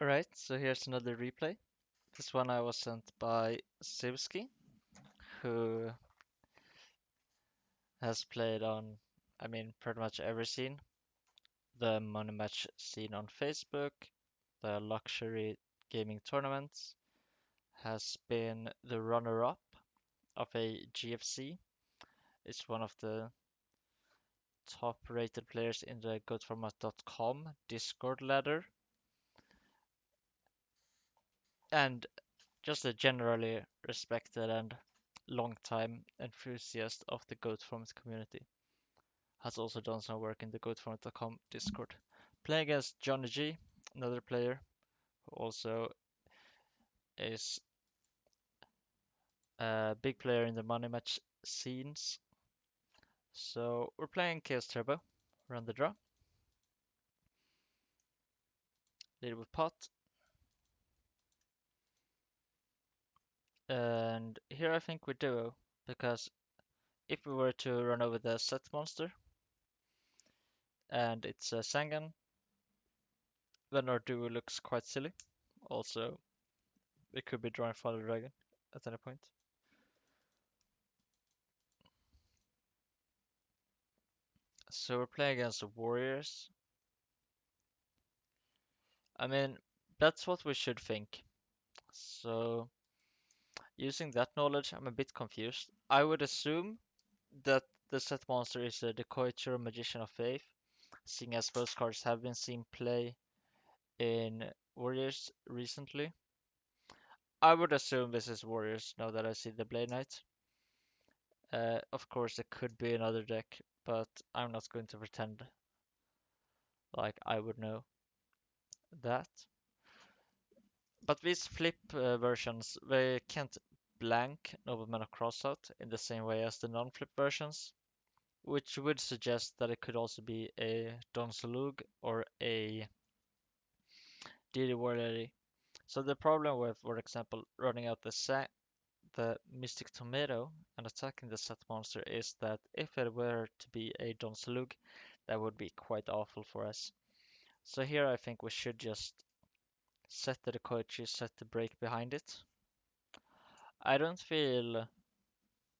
Alright, so here's another replay. This one I was sent by siwski, who has played on, pretty much every scene. The money match scene on Facebook, the luxury gaming tournaments, has been the runner-up of a GFC. It's one of the top-rated players in the goatformat.com Discord ladder, and just a generally respected and long-time enthusiast of the Goat Format community. Has also done some work in the goatformat.com Discord. Playing against Jonny G, another player who also is a big player in the money match scenes. So we're playing Chaos Turbo, run the draw, lead with pot, and here I think we duo, because if we were to run over the set monster, and it's a Sangan, then our duo looks quite silly. Also, we could be drawing Father Dragon at any point. So we're playing against the Warriors. I mean, that's what we should think. So, using that knowledge, I'm a bit confused. I would assume that the set monster is a Decoy or Magician of Faith, seeing as those cards have been seen play in Warriors recently. I would assume this is Warriors now that I see the Blade Knight. Of course, it could be another deck, but I'm not going to pretend like I would know that. But these flip versions, they can't blank Nobleman of Crossout in the same way as the non-flip versions, which would suggest that it could also be a Don Salug or a Didi Warlady. So the problem with, for example, running out the Mystic Tomato and attacking the set monster is that if it were to be a Don Salug, that would be quite awful for us. So here I think we should just set the Decoichi, set the break behind it. I don't feel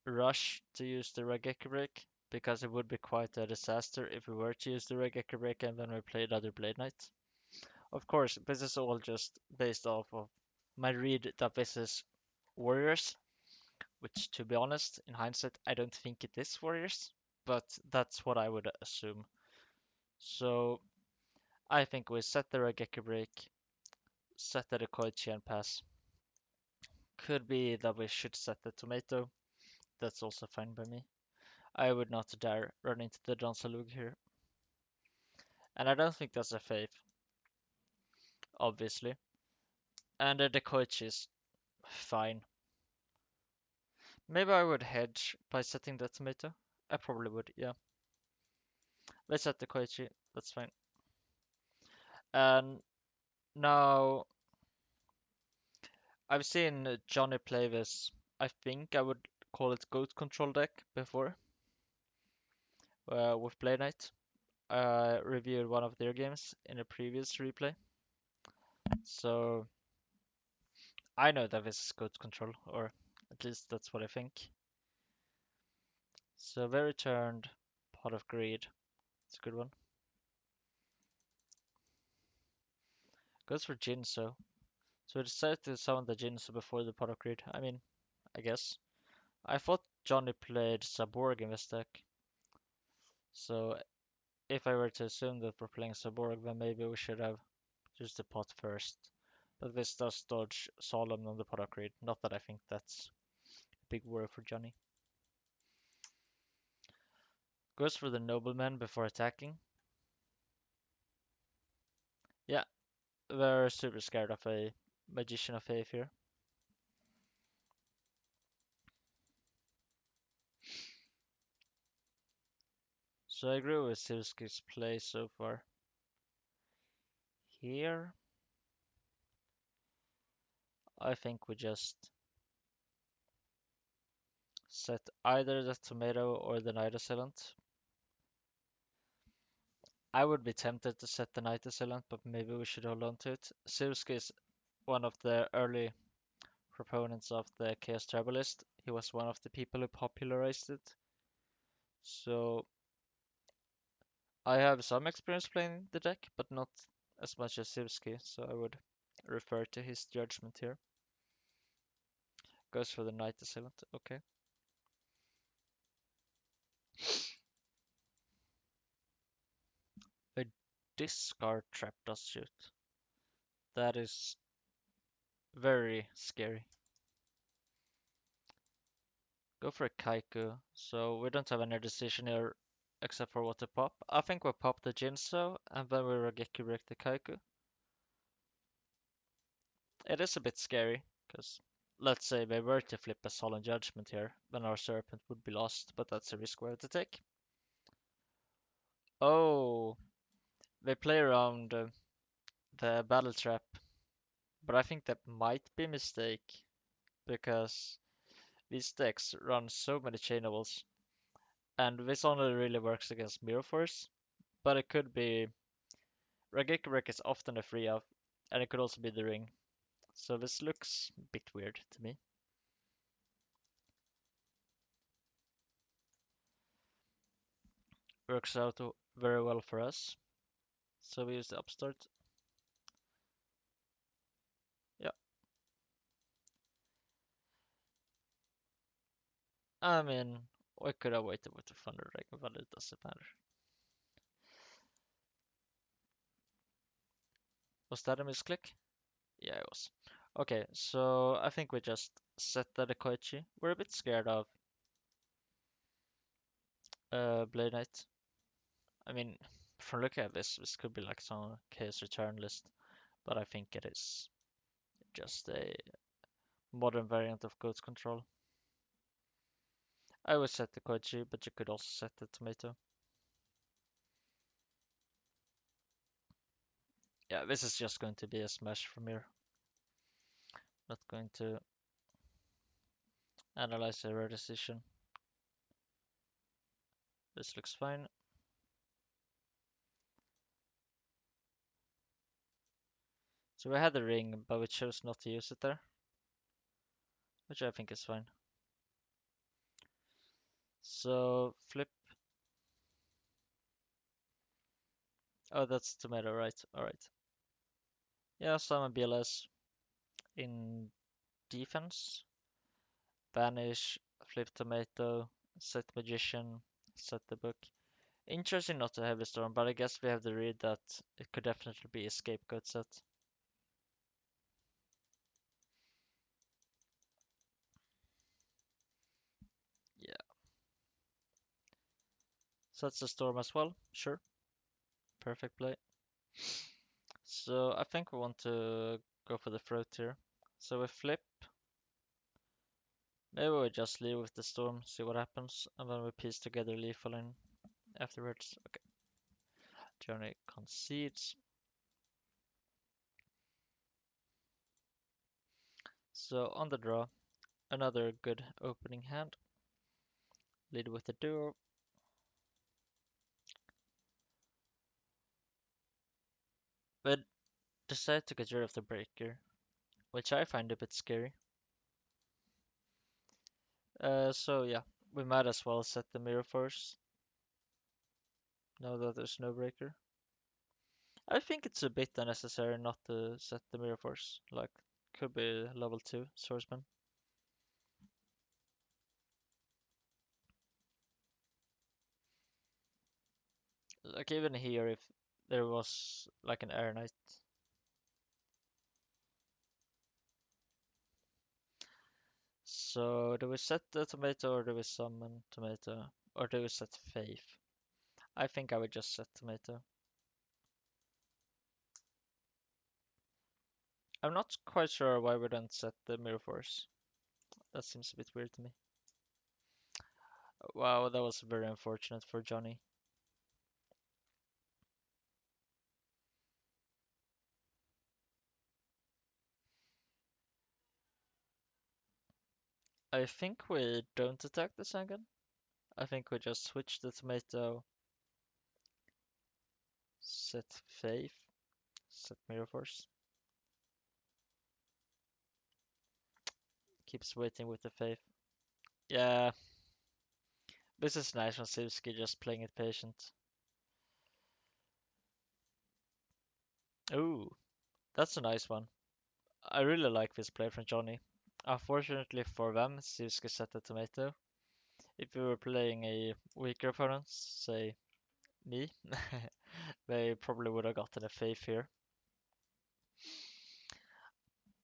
rush to use the Raigeki break because it would be quite a disaster if we were to use the Raigeki break and then we played other Blade Knights. Of course, this is all just based off of my read that this is Warriors, which to be honest, in hindsight, I don't think it is Warriors, but that's what I would assume. So I think we set the Raigeki break, set the Koichi and pass. Could be that we should set the Tomato. That's also fine by me. I would not dare run into the Don Salug here. And I don't think that's a fave, obviously. And the Koichi is fine. Maybe I would hedge by setting the Tomato. I probably would, yeah. Let's set the Koichi, that's fine. And now, I've seen Jonny play this, I think I would call it Goat Control deck before, with Blade Knight. I reviewed one of their games in a previous replay. So, I know that this is Goat Control, or at least that's what I think. So they returned Pot of Greed. It's a good one. Goes for Jinso. So we decided to summon the Jinso before the Pot of Greed. I mean, I guess. I thought Jonny played Saborg in this deck. So if I were to assume that we're playing Saborg, then maybe we should have used the pot first. But this does dodge Solemn on the Pot of Greed. Not that I think that's a big worry for Jonny. Goes for the Nobleman before attacking. Yeah, they're super scared of a Magician of Faith here. So I agree with siwski's play so far. Here, I think we just set either the Tomato or the Night Assailant. I would be tempted to set the Knight Assailant, but maybe we should hold on to it. siwski is one of the early proponents of the Chaos Tribalist. He was one of the people who popularized it. So I have some experience playing the deck, but not as much as siwski, so I would refer to his judgment here. Goes for the Knight Assailant, okay. A discard trap does shoot. That is very scary. Go for a Kaiku. So we don't have any decision here except for what to pop. I think we pop the Jinso and then we Raigeki break the Kaiku. It is a bit scary, because let's say they were to flip a Solemn Judgment here, then our Serpent would be lost, but that's a risk we have to take. Oh, they play around the Battle Trap, but I think that might be a mistake, because these decks run so many chainables, and this only really works against Mirror Force, but it could be Raigeki Break is often a free up, and it could also be the ring. So this looks a bit weird to me. Works out very well for us. So we use the upstart. Yeah, I mean, we could have waited with the Thunder Dragon, but it doesn't matter. Was that a misclick? Yeah, it was. Okay, so I think we just set the Koichi. We're a bit scared of Blade Knight. I mean, from looking at this could be like some Chaos Return list, but I think it is just a modern variant of Goat Control. I would set the Koichi, but you could also set the Tomato. Yeah, this is just going to be a smash from here. Not going to analyze a rare decision. This looks fine. So we had the ring, but we chose not to use it there, which I think is fine. So flip. Oh, that's tomato, right? Alright. Yeah, summon BLS in defense. Banish, flip tomato, set magician, set the book. Interesting not to have a storm, but I guess we have the read that it could definitely be a scapegoat set. Yeah. Sets the storm as well. Sure. Perfect play. So I think we want to go for the throat here. So we flip. Maybe we just leave with the storm, see what happens, and then we piece together lethal in afterwards. Okay. Jonny concedes. So on the draw, another good opening hand. Lead with the duo. But decide to get rid of the breaker, which I find a bit scary. So yeah, we might as well set the mirror first. Now that there's no breaker. I think it's a bit unnecessary not to set the mirror force. Like, could be level 2 swordsman. Like, even here, if there was like an air knight. So, do we set the tomato or do we summon tomato? Or do we set faith? I think I would just set tomato. I'm not quite sure why we don't set the mirror force. That seems a bit weird to me. Wow, that was very unfortunate for Jonny. I think we don't attack the Sangan. I think we just switch the tomato Set Faith. Set Mirror Force. Keeps waiting with the Faith. Yeah, this is nice from siwski, just playing it patient. Ooh, that's a nice one. I really like this play from Jonny. Unfortunately for them, siwski set the tomato. If we were playing a weaker opponent, say me, they probably would have gotten a Faith here.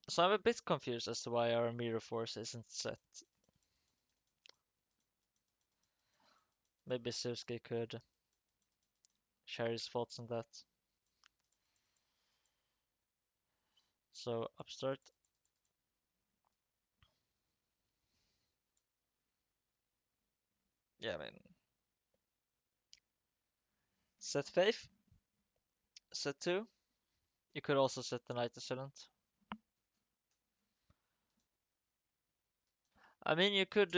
So I'm a bit confused as to why our Mirror Force isn't set. Maybe siwski could share his thoughts on that. So upstart. Yeah, I mean, set Faith, set 2. You could also set the Knight Assailant. I mean, you could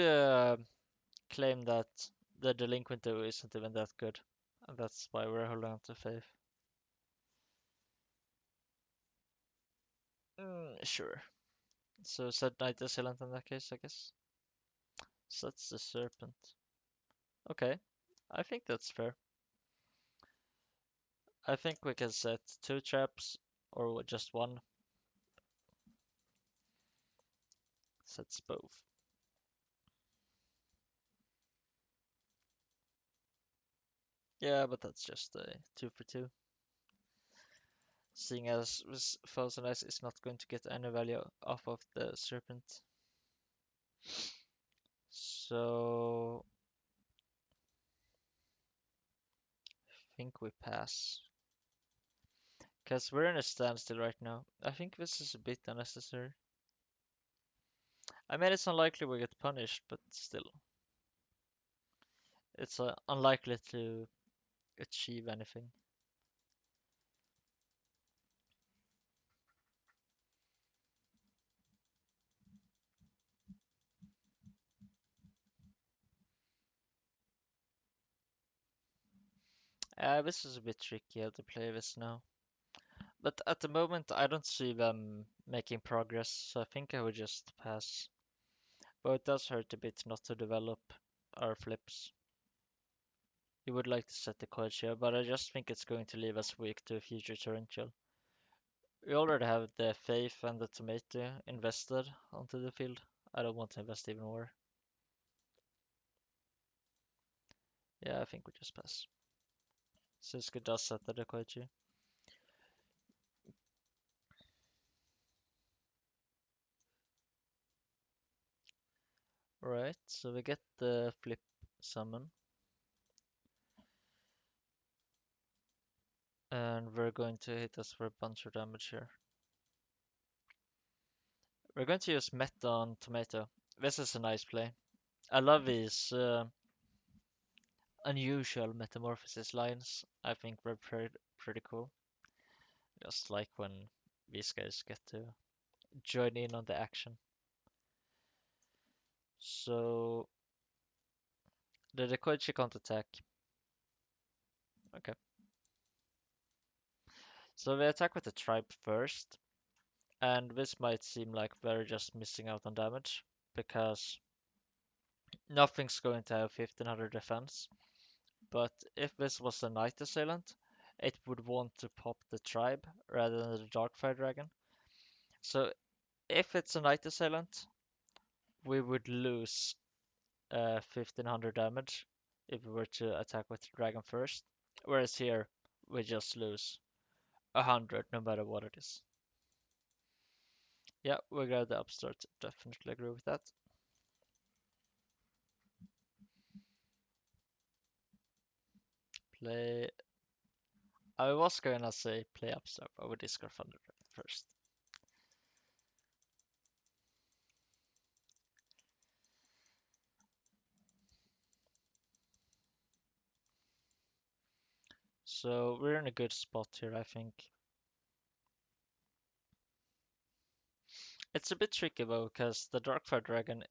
claim that the Delinquent Duo isn't even that good, and that's why we're holding on to Faith. Sure. So set Knight Assailant in that case, I guess. Sets the Serpent. Okay, I think that's fair. I think we can set 2 traps, or just 1. Sets both. Yeah, but that's just a 2 for 2. Seeing as this Frozen Ice is not going to get any value off of the Serpent. So, I think we pass. Because we're in a standstill right now. I think this is a bit unnecessary. I mean, it's unlikely we get punished, but still. It's unlikely to achieve anything. This is a bit tricky how to play this now. But at the moment, I don't see them making progress, so I think I would just pass. But it does hurt a bit not to develop our flips. You would like to set the coach here, but I just think it's going to leave us weak to a future torrential. We already have the Faith and the Tomato invested onto the field. I don't want to invest even more. Yeah, I think we just pass. siwski does set the Koichi. Right, so we get the flip summon. And we're going to hit us for a bunch of damage here. We're going to use Meta on Tomato. This is a nice play. I love these unusual metamorphosis lines. I think they're pretty cool. Just like when these guys get to join in on the action. So the Dekoichi can't attack. Okay. So we attack with the tribe first. And this might seem like we're just missing out on damage. Because nothing's going to have 1500 defense. But if this was a Knight Assailant, it would want to pop the tribe rather than the Darkfire Dragon. So if it's a Knight Assailant, we would lose 1500 damage if we were to attack with the dragon first. Whereas here, we just lose 100 no matter what it is. Yeah, we got the upstart. Definitely agree with that. Play. I was gonna say play upstart, but we discard Thunder Dragon first. So we're in a good spot here, I think. It's a bit tricky though, because the Darkfire Dragon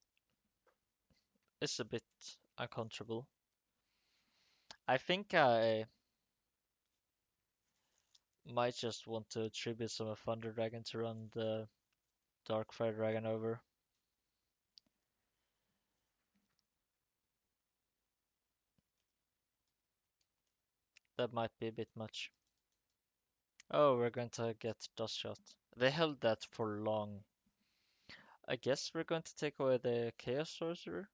is a bit uncomfortable. I think I Might just want to tribute some of Thunder Dragon to run the Dark Fire Dragon over. That might be a bit much. Oh, we're going to get Dust Shot. They held that for long. I guess we're going to take away the Chaos Sorcerer.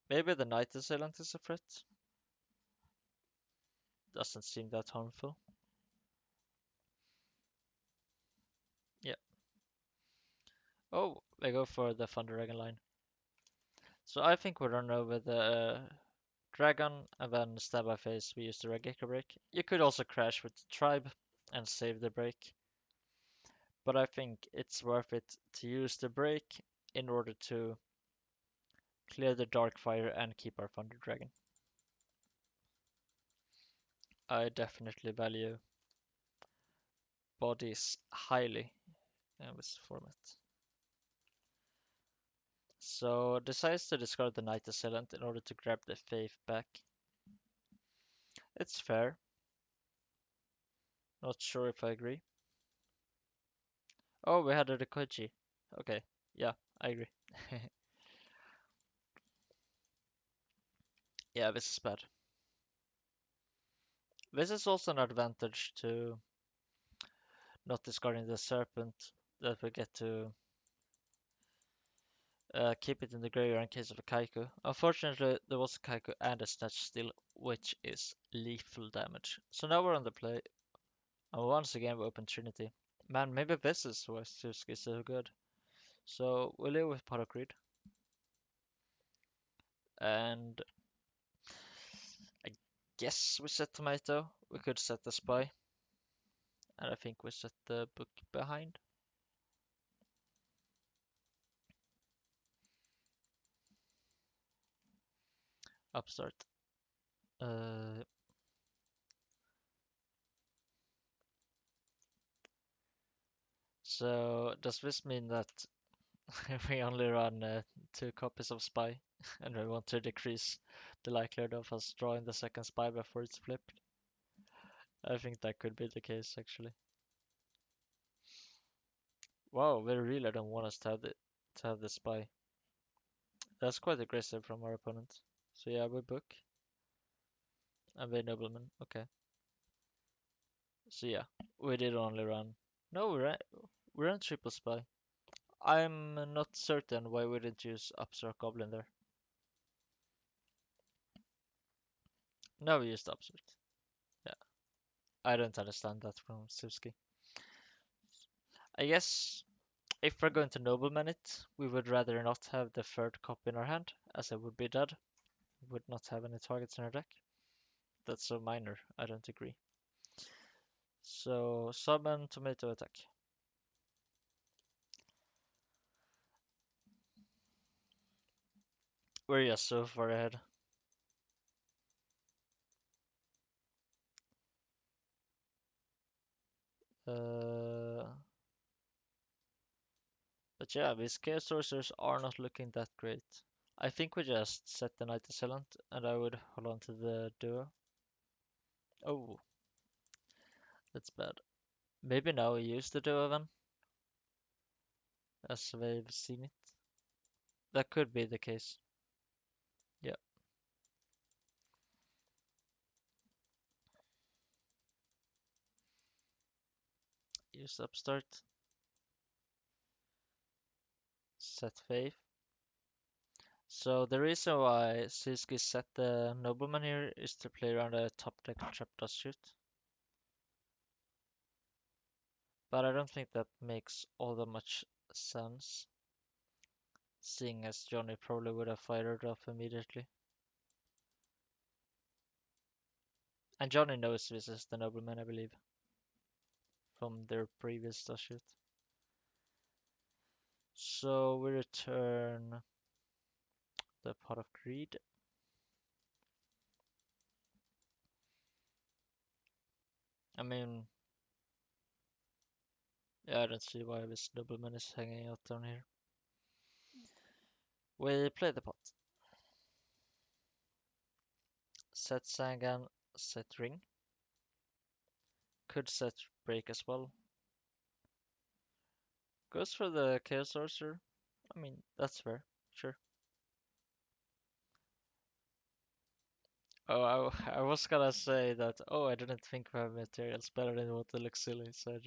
Maybe the Night Assailant is a threat. Doesn't seem that harmful. Yeah. Oh, they go for the Thunder Dragon line. So I think we run over the Dragon and then stab by face. We use the Regeka break. You could also crash with the Tribe and save the break. But I think it's worth it to use the break in order to clear the Dark Fire and keep our Thunder Dragon. I definitely value bodies highly in this format. So decides to discard the Night Assailant in order to grab the Faith back. It's fair. Not sure if I agree. Oh, we had a Rikoichi. Okay, yeah, I agree. Yeah, this is bad. This is also an advantage to not discarding the Serpent, that we get to keep it in the graveyard in case of a Kaiku. Unfortunately, there was a Kaiku and a Snatch still, which is lethal damage. So now we're on the play, and once again we open Trinity. Man, maybe this is why siwski is so good. So we live with Pot of Greed, and I guess we set Tomato. We could set the Spy, and I think we set the Book behind. Upstart. Uh, so does this mean that we only run 2 copies of Spy, and we want to decrease the likelihood of us drawing the second Spy before it's flipped? I think that could be the case, actually. Wow, they really don't want us to have the Spy. That's quite aggressive from our opponent. So yeah, we book and they Nobleman. Okay. So yeah, we did only run. No, we ran triple Spy. I'm not certain why we didn't use Upstart Goblin there. No, we used Upstart. Yeah, I don't understand that from siwski. I guess if we're going to nobleman it, we would rather not have the third copy in our hand, as it would be dead. We would not have any targets in our deck. That's so minor, I don't agree. So summon tomato attack. We're just so far ahead. Uh, but yeah, these chaos sorcerers are not looking that great. I think we just set the Knight Assailant and I would hold on to the duo. Oh, that's bad. Maybe now we use the duo then, as they've seen it. That could be the case. Yeah, use upstart, set faith. So the reason why siwski set the nobleman here is to play around a top deck trap dust shoot. But I don't think that makes all that much sense, seeing as Jonny probably would have fired off immediately. And Jonny knows this is the nobleman, I believe, from their previous dust shoot. So we return the Pot of Greed. I mean, yeah, I don't see why this nobleman is hanging out down here. We play the pot. Set Sangan. set ring. Could set break as well. Goes for the Chaos Sorcerer. I mean, that's fair. Sure. Oh, I was gonna say that. Oh, I didn't think my materials better than what it looks silly, so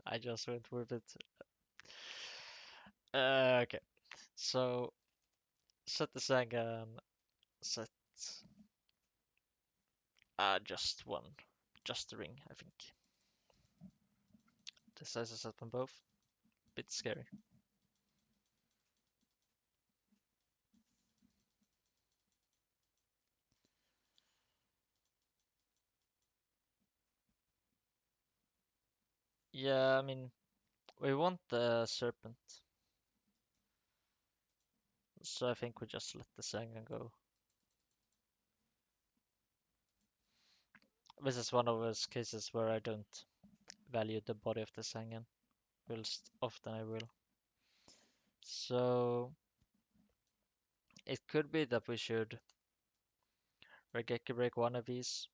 I just went with it. Okay, so set the Zangan. Set just one, just the ring. I think the size is set on both. Bit scary. Yeah, I mean, we want the serpent, so I think we just let the Zangan go. This is one of those cases where I don't value the body of the Zangan, whilst often I will. So it could be that we should Regeki break one of these,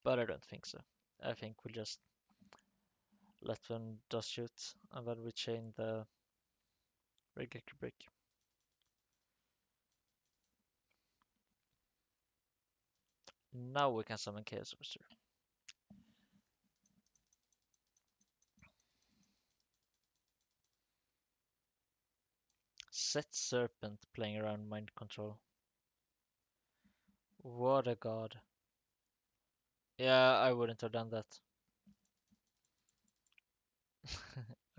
but I don't think so. I think we'll just let them dust shoot, and then we chain the Regeki break. Now we can summon Chaos Sorcerer. Set Serpent playing around mind control. What a god. Yeah, I wouldn't have done that.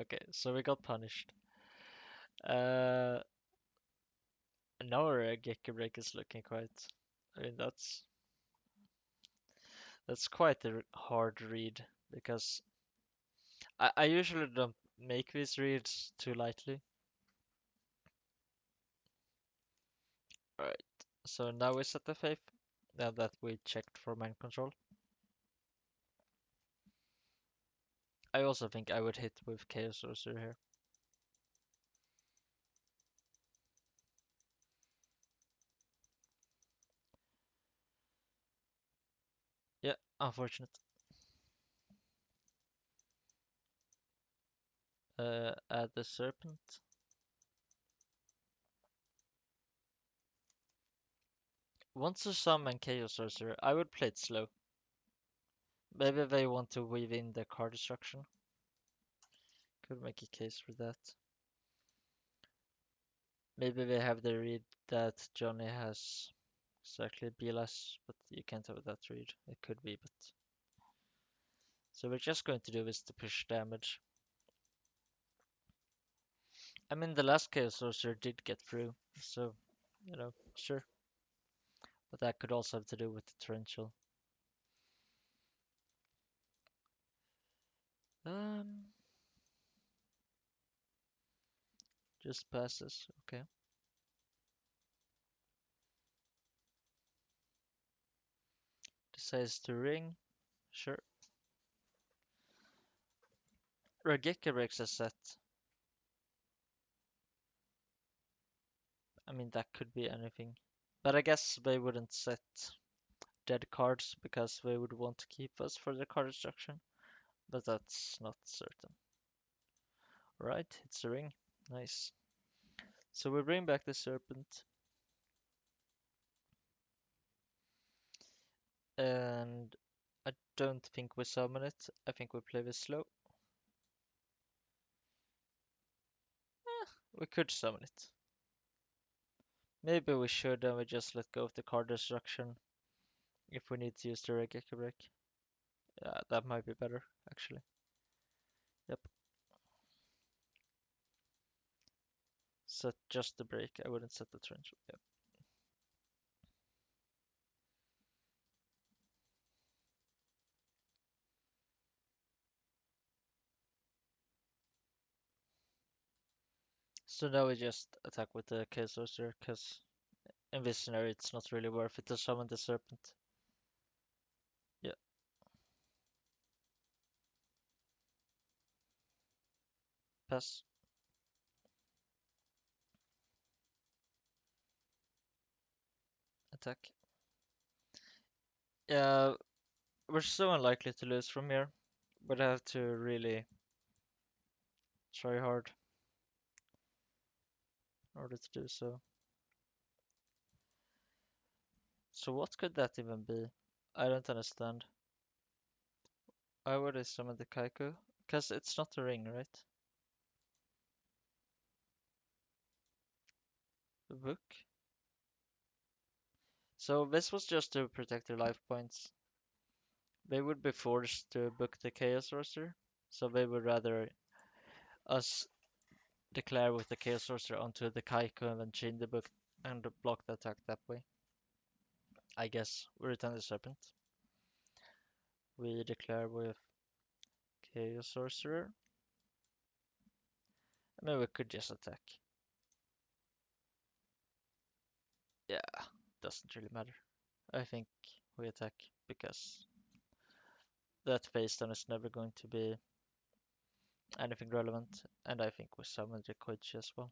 Okay, so we got punished. Uh, now our Geki break is looking quite. I mean, that's quite a hard read because I usually don't make these reads too lightly. Alright, so now we set the faith. Now that we checked for mind control. I also think I would hit with Chaos Sorcerer here. Yeah, unfortunate. Add the Serpent. Once you summon Chaos Sorcerer, I would play it slow. Maybe they want to weave in the card destruction. Could make a case for that. Maybe they have the read that Jonny has exactly BLS, but you can't have that read. It could be, but... So we're just going to do this to push damage. I mean, the last Chaos Sorcerer did get through, so, sure. But that could also have to do with the Torrential. Um, just passes, okay. Decides to ring, sure. Regeki breaks a set. I mean, that could be anything. But I guess they wouldn't set dead cards because they would want to keep us for the card destruction. But that's not certain. Right, it's a ring. Nice. So we bring back the serpent. And I don't think we summon it. I think we play this slow. We could summon it. Maybe we should and we just let go of the card destruction if we need to use the Regeki break. Yeah, that might be better, actually. Yep. Set just the break. I wouldn't set the trench. Yep. So now we just attack with the Chaos Sorcerer, because in this scenario it's not really worth it to summon the Serpent. Yeah, pass. attack. Yeah, we're so unlikely to lose from here, but I have to really try hard in order to do so. So what could that even be? I don't understand. Why would I summon the Kaiku? Because it's not a ring, right? The book? So this was just to protect their life points. They would be forced to book the Chaos Sorcerer, so they would rather us declare with the Chaos Sorcerer onto the Kaiku and then chain the book and block the attack that way. I guess we return the Serpent. We declare with Chaos Sorcerer. I mean, we could just attack. Yeah, doesn't really matter. I think we attack because that face down is never going to be anything relevant, and I think we summon the Koichi as well.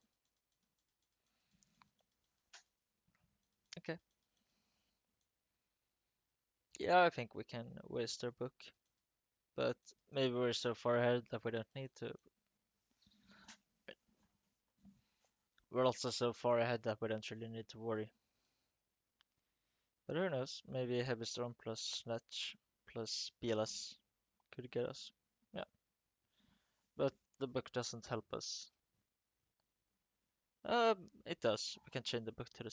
Okay. Yeah, I think we can waste our book, but maybe we're so far ahead that we don't need to. We're also so far ahead that we don't really need to worry. But who knows? Maybe Heavy Storm plus Snatch plus BLS could get us. Yeah, but the book doesn't help us. It does. We can change the book to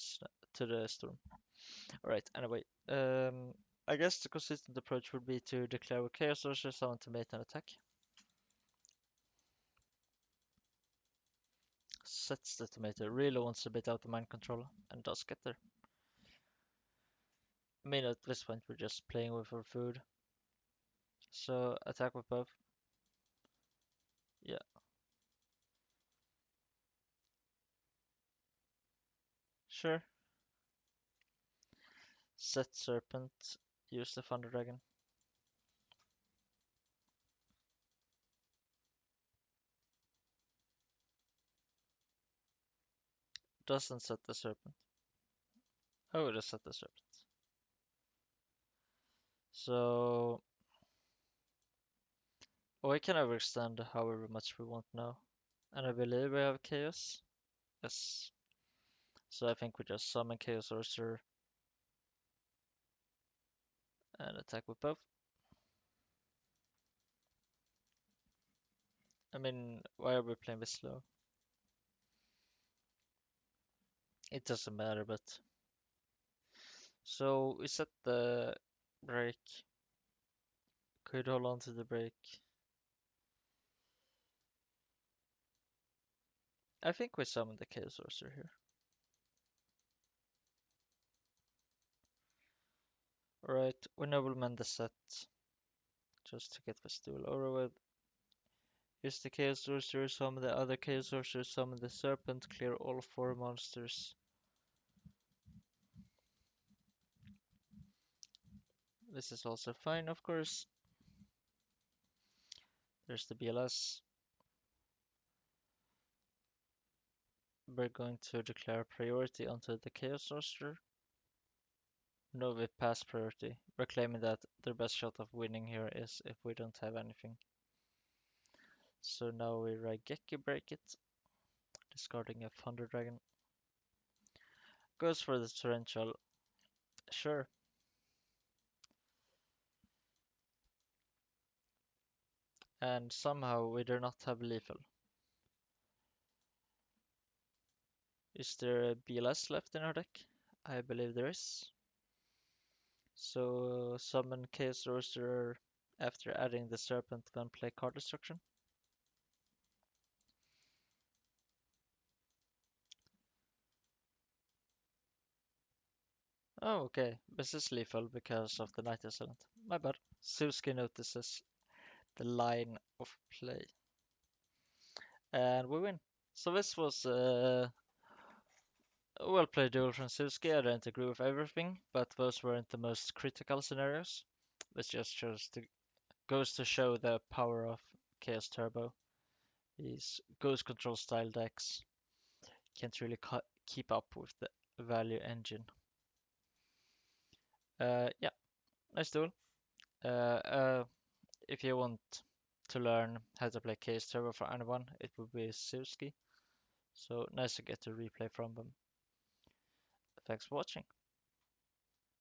the storm. All right. Anyway, I guess the consistent approach would be to declare a Chaos Sorcerer summon to mate an attack. Sets the tomato, really wants a bit out of mind control, and does get there. I mean, at this point, we're just playing with our food. So, attack with both. Yeah, sure. Set Serpent, use the Thunder Dragon. Doesn't set the Serpent. Oh, it does set the Serpent. So, we can overextend however much we want now. And I believe we have Chaos. Yes. So I think we just summon Chaos Sorcerer and attack with both. I mean, why are we playing this slow? It doesn't matter, but... So we set the break. Could hold on to the break. I think we summon the Chaos Sorcerer here. Alright, we nobleman the set. Just to get this duel over with. Use the Chaos Sorcerer, summon the other Chaos Sorcerer, summon the Serpent, clear all 4 monsters. This is also fine, of course. There's the BLS. We're going to declare priority onto the Chaos Sorcerer. No, we pass priority. We're claiming that their best shot of winning here is if we don't have anything. So now we Raigeki break it, discarding a Thunder Dragon. Goes for the Torrential. Sure. And somehow we do not have lethal. Is there a BLS left in our deck? I believe there is. So summon Chaos Sorcerer after adding the Serpent, then play card destruction. Oh, okay. This is lethal because of the Night Assailant. My bad. siwski notices the line of play. And we win. So this was a well played duel from siwski. I don't agree with everything, but those weren't the most critical scenarios. This just goes to show the power of Chaos Turbo. These Ghost Control style decks can't really keep up with the value engine. Yeah, nice duel. Uh, uh, if you want to learn how to play case server for anyone, it would be siwski. So nice to get to replay from them. Thanks for watching.